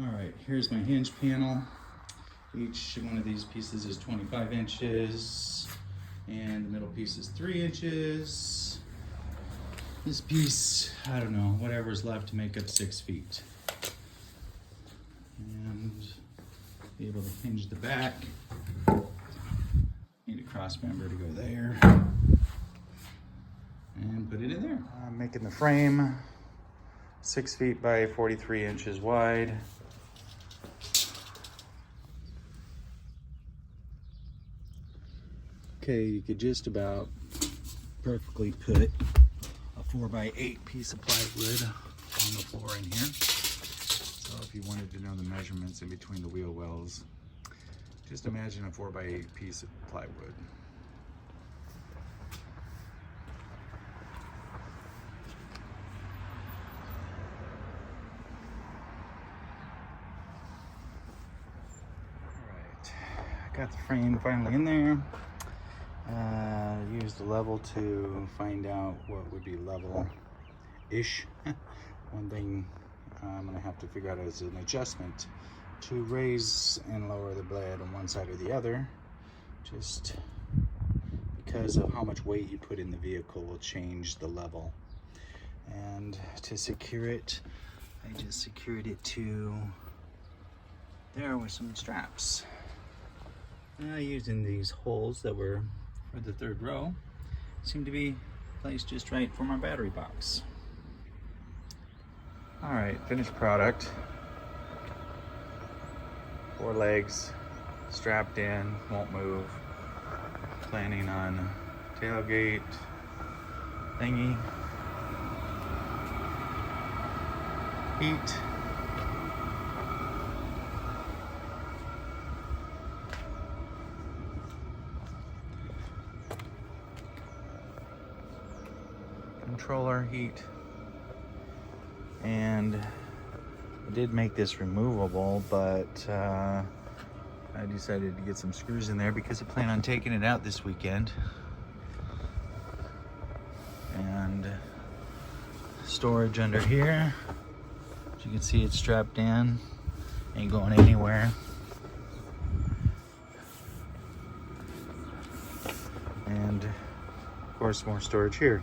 All right, here's my hinge panel. Each one of these pieces is 25 inches, and the middle piece is 3 inches. This piece, I don't know, whatever's left to make up 6 feet. And be able to hinge the back. Need a cross member to go there. And put it in there. I'm making the frame 6 feet by 43 inches wide. Okay, you could just about perfectly put a 4x8 piece of plywood on the floor in here. So if you wanted to know the measurements in between the wheel wells, just imagine a 4x8 piece of plywood. Alright, I got the frame finally in there. Used the level to find out what would be level-ish. One thing I'm going to have to figure out is an adjustment to raise and lower the blade on one side or the other. Just because of how much weight you put in the vehicle will change the level. And to secure it, I just secured it to there with some straps. Using these holes that were for the third row, seem to be placed just right for my battery box. All right, finished product. 4 legs, strapped in, won't move. Planning on tailgate thingy. Heat. Controller heat, and I did make this removable, but I decided to get some screws in there because I plan on taking it out this weekend. And storage under here, as you can see, it's strapped in, ain't going anywhere. And of course more storage here.